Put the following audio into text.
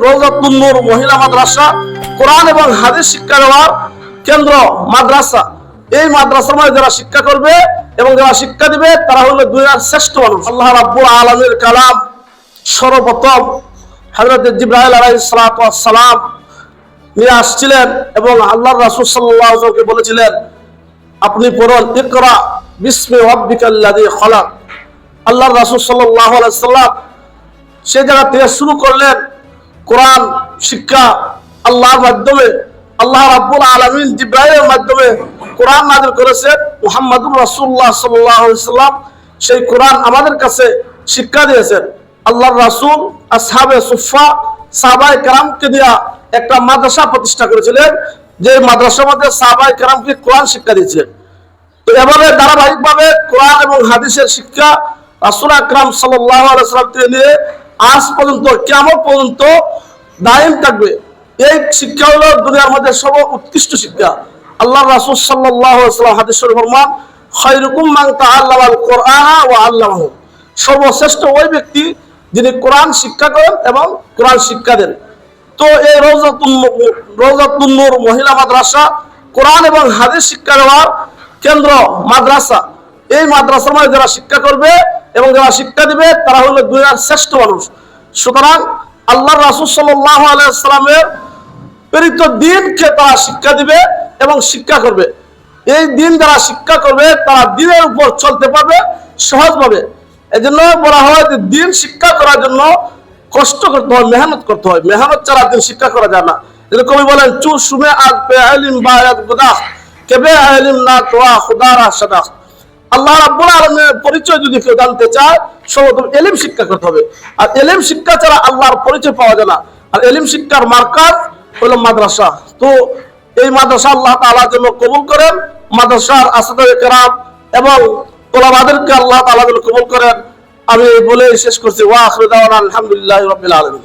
রওজাতুন নূর মহিলা মাদ্রাসা কোরআন এবং হাদিস শিক্ষা দেওয়ার কেন্দ্র মাদ্রাসা। এই মাদ্রাসার মধ্যে যারা শিক্ষা করবে এবং যারা শিক্ষা দিবে তারা হলো দুনিয়ার শ্রেষ্ঠ মানুষ। আল্লাহ রাব্বুল আলামিনের কালাম সর্বপ্রথম হযরত জিবরাইল আলাইহিস সালাতু ওয়াস সালাম নিয়ে আসছিলেন এবং আল্লাহর রাসূল সাল্লাল্লাহু আলাইহি ওয়াসাল্লামকে বলেছিলেন, আপনি পড়ুন ইকরা বিসমি রাব্বিকাল্লাযী খলাক। আল্লাহর রাসূল সাল্লাল্লাহু আলাইহি ওয়াসাল্লাম সে জায়গা থেকে শুরু করলেন কোরআন শিক্ষা আল্লাহর মাধ্যমে। আল্লাহ রাব্বুল আলামিন জিবরাইলের মাধ্যমে কোরআন নাযিল করেছেন। মুহাম্মদুর রাসূলুল্লাহ সাল্লাল্লাহু আলাইহি ওয়াসাল্লাম সেই কোরআন আমাদের কাছে শিক্ষা দিয়েছেন। আল্লাহর রাসূল আসহাবে সুফফা সাহাবায়ে কেরামকে দিয়ে একটা মাদ্রাসা প্রতিষ্ঠা করেছিলেন, যে মাদ্রাসার মধ্যে সাহাবায়ে কেরামকে কোরআন শিক্ষা দিয়েছিলেন। তো এভাবে ধারাবাহিকভাবে কোরআন এবং হাদিসের শিক্ষা রাসূল আকরাম সাল্লাল্লাহু আলাইহি ওয়াসাল্লাম থেকে নিয়ে আজ পর্যন্ত কিয়ামত পর্যন্ত দায়ম থাকবে। এই শিক্ষা হলো দুনিয়ার মধ্যে সর্বোৎকৃষ্ট শিক্ষা। আল্লাহর রাসূল সাল্লাল্লাহু আলাইহি ওয়াসাল্লাম হাদিস শরীফে ফরমান, খায়রুকুম মান তাআল্লামাল কুরআনা ওয়া আল্লামাহু। সর্বশ্রেষ্ঠ ওই ব্যক্তি যিনি কোরআন শিক্ষা করেন এবং কোরআন শিক্ষা দেন। তো এই রওজাতুন নূর মহিলা মাদ্রাসা কোরআন এবং হাদিস শিক্ষা দেওয়ার কেন্দ্র মাদ্রাসা। এই মাদ্রাসার মধ্যে যারা শিক্ষা করবে এবং যারা শিক্ষা দিবে তারা হলো দুনিয়ার শ্রেষ্ঠ মানুষ। সুতরাং আল্লাহর রাসূল সাল্লাল্লাহু আলাইহি ওয়াসাল্লামের প্রেরিত দ্বীনকে তারা শিক্ষা দিবে এবং শিক্ষা করবে। এই দ্বীন যারা শিক্ষা করবে তারা দ্বীনের উপর চলতে পারবে সহজভাবে। এজন্য বলা হয় যে দ্বীন শিক্ষা করার জন্য কষ্ট করতে হয়, মেহনত করতে হয়। মেহনত ছাড়া দ্বীন শিক্ষা করা যায় না। যেটা কবি বলেন, চু সুমে আজ পে ইলম বায়াত গুদাহ কেবে ইলম না তোয়া খুদারা সাদাহ। আল্লাহ রাব্বুল আলামিনের পরিচয় যদি কেউ জানতে চায় সর্বপ্রথম ইলম শিক্ষা করতে হবে। আর ইলম শিক্ষা ছাড়া আল্লাহর পরিচয় পাওয়া যায় না। আর ইলম শিক্ষার মার্কাজ হলো মাদ্রাসা। তো এই মাদ্রাসা আল্লাহ তাআলার জন্য কবুল করেন। মাদ্রাসার আসহাবে কেরাম এবং ওলামাদেরকে আল্লাহ তাআলা কবুল করেন। আমি বলে শেষ করছি। ওয়া আখিরু দাওয়ানা আলহামদুলিল্লাহি রাব্বিল আলামিন।